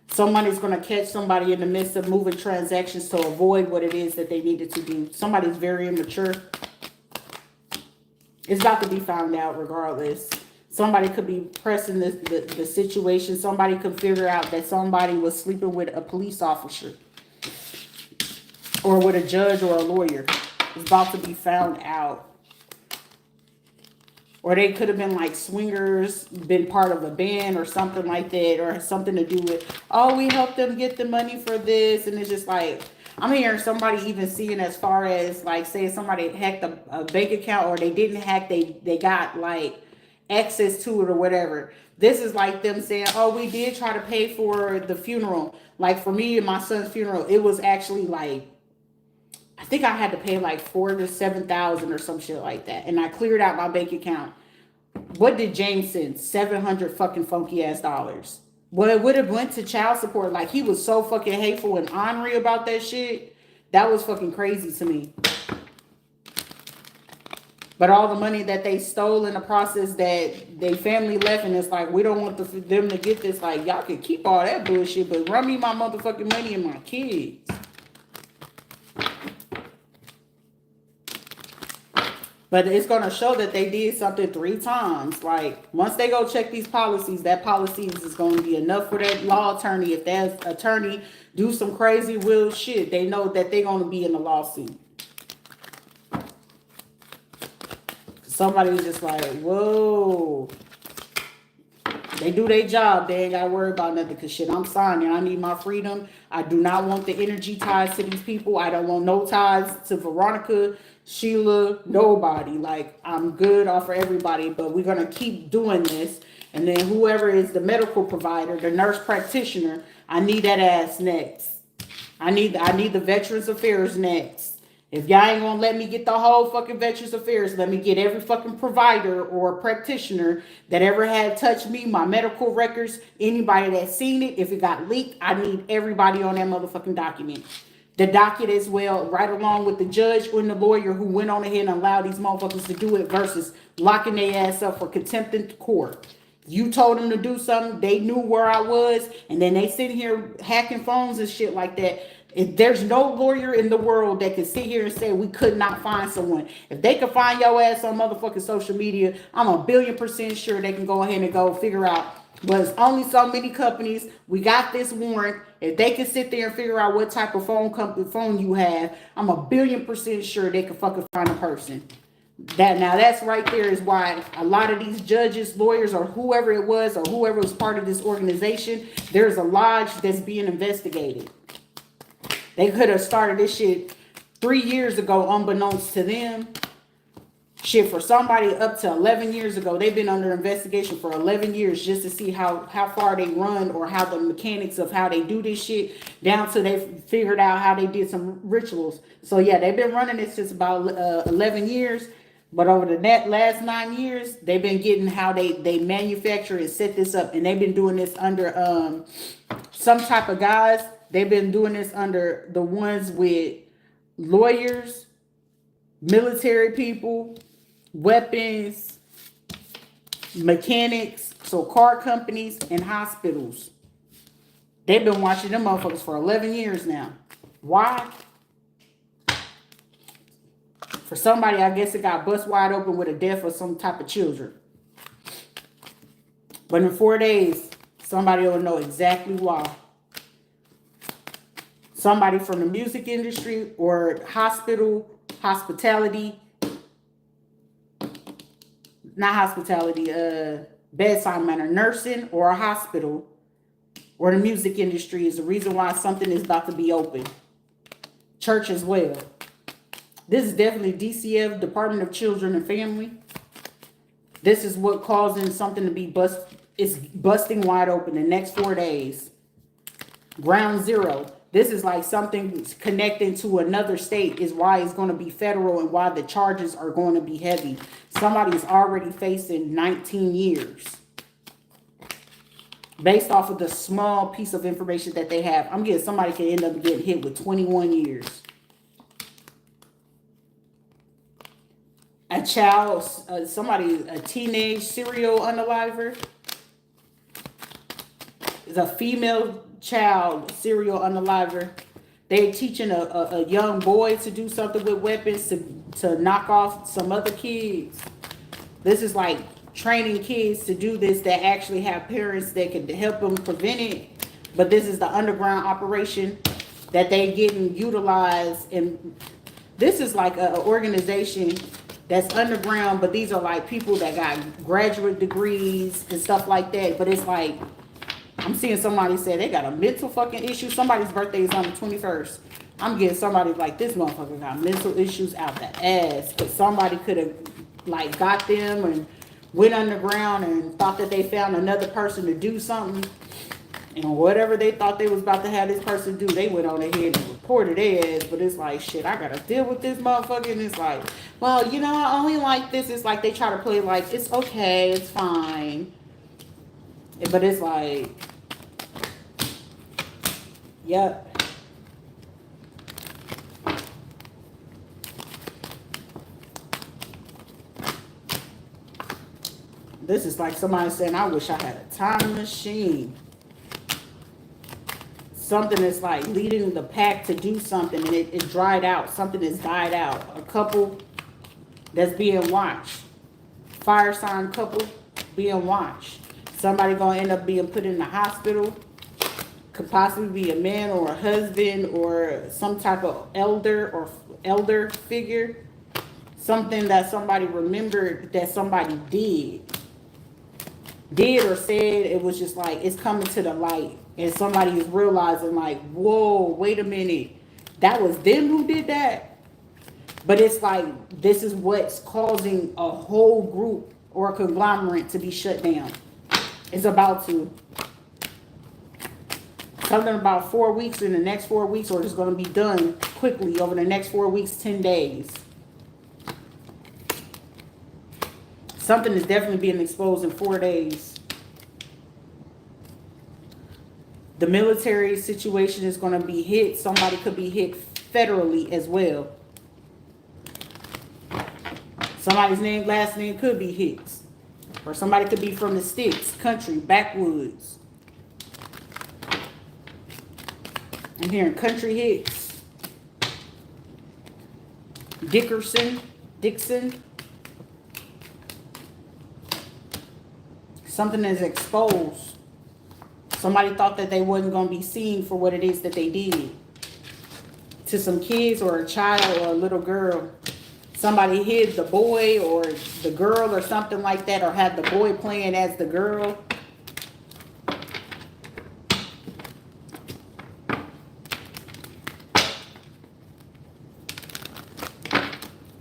Speaker 1: Somebody's going to catch somebody in the midst of moving transactions to avoid what it is that they needed to do. Somebody's very immature. It's about to be found out regardless. Somebody could be pressing the situation. Somebody could figure out that somebody was sleeping with a police officer or with a judge or a lawyer. It's about to be found out. Or they could have been like swingers, been part of a band or something like that, or something to do with, oh, we helped them get the money for this. And it's just like, I'm hearing somebody even seeing as far as like saying somebody hacked a bank account, or they didn't hack, they got like access to it or whatever. This is like them saying, oh, we did try to pay for the funeral. Like for me and my son's funeral, it was actually like, I think I had to pay like $4,000 to $7,000 or some shit like that, and I cleared out my bank account. What did James send? 700 fucking funky ass dollars. Well, it would have went to child support. Like he was so fucking hateful and ornery about that shit. That was fucking crazy to me. But all the money that they stole in the process that they family left, and it's like, we don't want them to get this. Like, y'all can keep all that bullshit, but run me my motherfucking money and my kids. But it's going to show that they did something 3 times. Like, once they go check these policies, that policies is going to be enough for that law attorney. If that attorney do some crazy real shit, they know that they're going to be in the lawsuit. Somebody's just like, whoa. They do their job. They ain't got to worry about nothing because shit, I'm signing. I need my freedom. I do not want the energy ties to these people. I don't want no ties to Veronica, Sheila, nobody. Like, I'm good off for everybody, but we're going to keep doing this. And then whoever is the medical provider, the nurse practitioner, I need that ass next. I need the Veterans Affairs next. If y'all ain't gonna let me get the whole fucking Veterans Affairs, let me get every fucking provider or practitioner that ever had touched me, my medical records, anybody that's seen it. If it got leaked, I need everybody on that motherfucking document. The docket as well, right along with the judge and the lawyer who went on ahead and allowed these motherfuckers to do it versus locking their ass up for contempt in court. You told them to do something, they knew where I was, and then they sit here hacking phones and shit like that. If there's no lawyer in the world that can sit here and say we could not find someone. If they can find your ass on motherfucking social media, I'm 1,000,000,000% sure they can go ahead and go figure out. But it's only so many companies. We got this warrant. If they can sit there and figure out what type of phone you have, I'm 1,000,000,000% sure they can fucking find a person. That's right there is why a lot of these judges, lawyers, or whoever it was, or whoever was part of this organization, there's a lodge that's being investigated. They could have started this shit 3 years ago, unbeknownst to them. Shit, for somebody up to 11 years ago, they've been under investigation for 11 years just to see how far they run or how the mechanics of how they do this shit, down to they figured out how they did some rituals. So yeah, they've been running this since about 11 years. But over the last 9 years, they've been getting how they manufacture and set this up. And they've been doing this under some type of guys. They've been doing this under the ones with lawyers, military people, weapons, mechanics, so car companies, and hospitals. They've been watching them motherfuckers for 11 years now. Why? For somebody, I guess it got bust wide open with a death of some type of children. But in 4 days, somebody will know exactly why. Somebody from the music industry or hospitality, bedside manner, nursing, or a hospital, or the music industry is the reason why something is about to be open. Church as well. This is definitely DCF, Department of Children and Family. This is what causing something to be it's busting wide open the next 4 days. Ground zero. This is like something connecting to another state is why it's going to be federal and why the charges are going to be heavy. Somebody's already facing 19 years. Based off of the small piece of information that they have. I'm getting somebody can end up getting hit with 21 years. A child, a teenage serial unaliver. Is a female child serial unaliver. They're teaching a young boy to do something with weapons to knock off some other kids. This is like training kids to do this that actually have parents that can help them prevent it. But this is the underground operation that they getting utilized. And this is like an organization that's underground, but these are like people that got graduate degrees and stuff like that. But it's like, I'm seeing somebody say they got a mental fucking issue. Somebody's birthday is on the 21st. I'm getting somebody like, this motherfucker got mental issues out the ass. But somebody could have like got them and went underground and thought that they found another person to do something. And whatever they thought they was about to have this person do, they went on ahead and reported their ass. But it's like, shit, I gotta deal with this motherfucker. And it's like, well, you know, I only like this. It's like they try to play like, it's okay, it's fine. But it's like, yep. This is like somebody saying, I wish I had a time machine. Something that's like leading the pack to do something and it dried out. Something that's died out. A couple that's being watched. Fire sign couple being watched. Somebody gonna end up being put in the hospital. Could possibly be a man or a husband or some type of elder figure. Something that somebody remembered that somebody did or said. It was just like, it's coming to the light. And somebody is realizing like, whoa, wait a minute. That was them who did that? But it's like, this is what's causing a whole group or a conglomerate to be shut down. It's about to. Something about 4 weeks in the next 4 weeks, or it's going to be done quickly over the next 4 weeks, 10 days. Something is definitely being exposed in 4 days. The military situation is going to be hit. Somebody could be hit federally as well. Somebody's last name could be Hicks. Or somebody could be from the sticks, country, backwoods. I'm hearing country Hicks. Dixon. Something is exposed. Somebody thought that they wasn't going to be seen for what it is that they did. To some kids or a child or a little girl. Somebody hid the boy or the girl or something like that, or had the boy playing as the girl.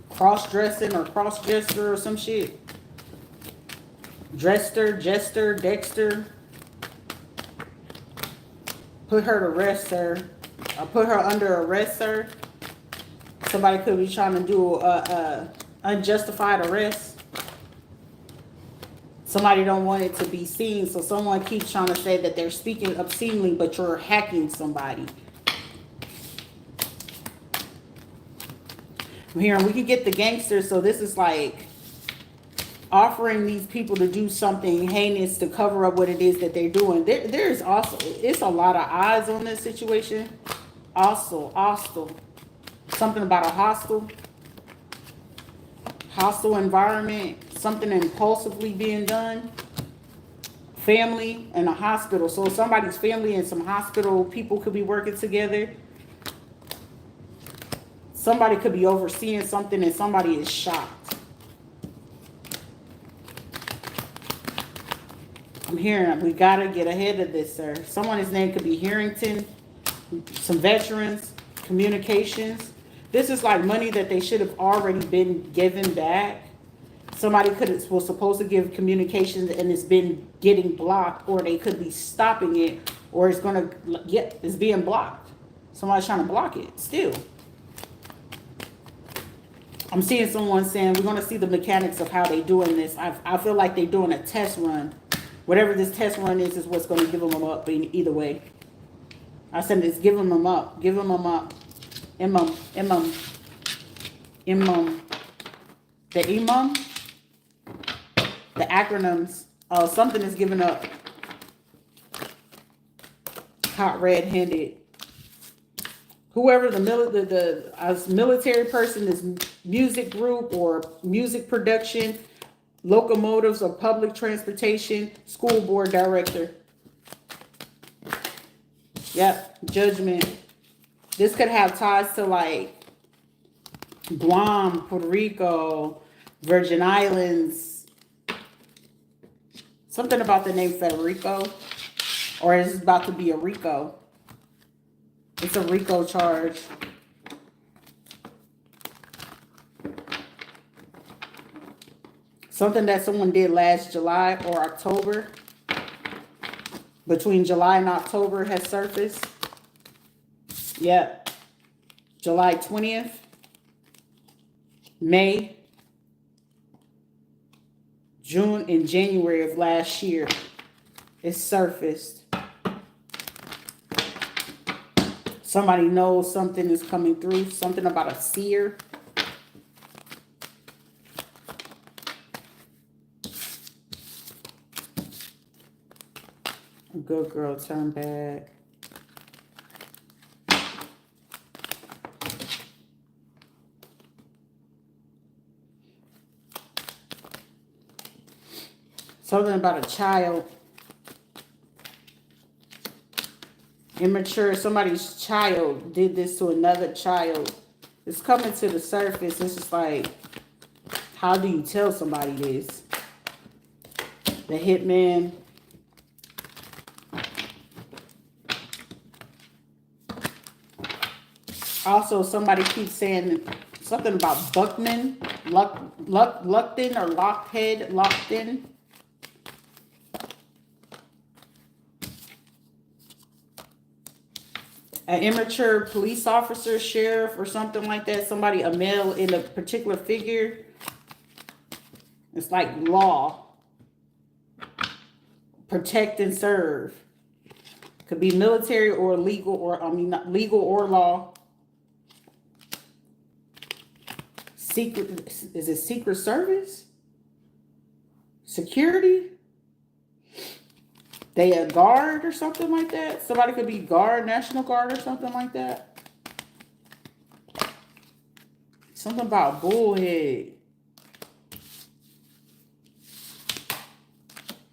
Speaker 1: Cross-dressing or cross-dresser or some shit. Jester, Dexter. Put her to rest, sir. Or put her under arrest, sir. Somebody could be trying to do a unjustified arrest. Somebody don't want it to be seen, so someone keeps trying to say that they're speaking obscenely, but you're hacking somebody. I'm hearing we could get the gangsters, so this is like offering these people to do something heinous to cover up what it is that they're doing. There's also, it's a lot of eyes on this situation. Also, hostile. Something about a hostile environment. Something impulsively being done. Family and a hospital. So somebody's family and some hospital people could be working together. Somebody could be overseeing something and somebody is shocked. I'm hearing we gotta get ahead of this, sir. Someone's name could be Harrington, some veterans, communications. This is like money that they should have already been given back. Somebody was supposed to give communications and it's been getting blocked, or they could be stopping it, or it's being blocked. Somebody's trying to block it still. I'm seeing someone saying we're going to see the mechanics of how they're doing this. I feel like they're doing a test run. Whatever this test run is what's going to give them up either way. I said it's giving them up. Give them up. Imam. The imam. The acronyms. Oh, something is giving up. Hot red-handed. Whoever the military person, this music group or music production, locomotives or public transportation, school board director. Yep, judgment. This could have ties to like Guam, Puerto Rico, Virgin Islands. Something about the name Federico. Or is it about to be a RICO? It's a RICO charge. Something that someone did last July or October. Between July and October has surfaced. Yep. July 20th. May. June and January of last year. It surfaced. Somebody knows something is coming through. Something about a seer. A good girl turn back. Something about a child. Immature. Somebody's child did this to another child. It's coming to the surface. It's just like, how do you tell somebody this? The hitman. Also, somebody keeps saying something about Buckman, Luckton or Lockton. An immature police officer, sheriff, or something like that. Somebody, a male in a particular figure. It's like law. Protect and serve. Could be military or legal, or not legal or law. Secret, is it Secret Service? Security? They a guard or something like that? Somebody could be guard, National Guard or something like that. Something about bullhead.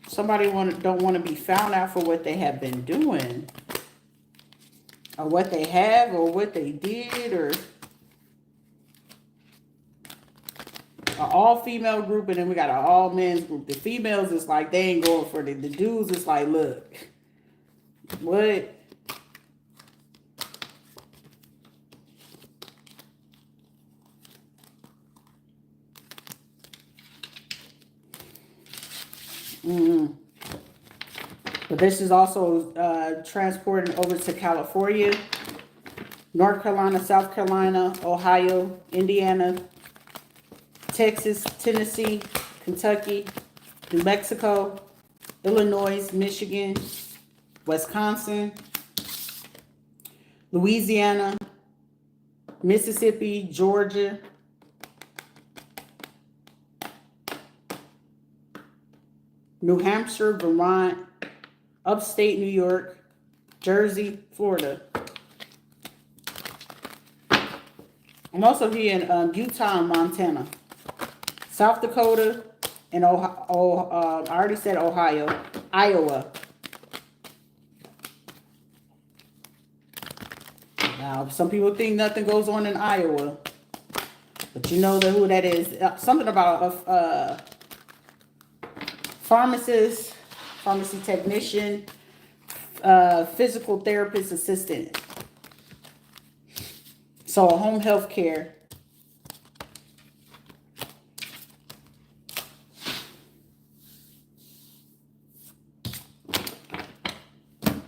Speaker 1: Somebody don't want to be found out for what they have been doing. Or what they have or what they did, or an all-female group, and then we got an all-men's group. The females is like, they ain't going for it. The dudes is like, look, what? But this is also transporting over to California, North Carolina, South Carolina, Ohio, Indiana, Texas, Tennessee, Kentucky, New Mexico, Illinois, Michigan, Wisconsin, Louisiana, Mississippi, Georgia, New Hampshire, Vermont, upstate New York, Jersey, Florida. I'm also here in Utah and Montana. South Dakota, and Ohio, I already said Ohio, Iowa. Now, some people think nothing goes on in Iowa, but you know who that is. Something about a pharmacist, pharmacy technician, physical therapist assistant. So a home health care.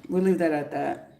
Speaker 1: We'll leave that at that.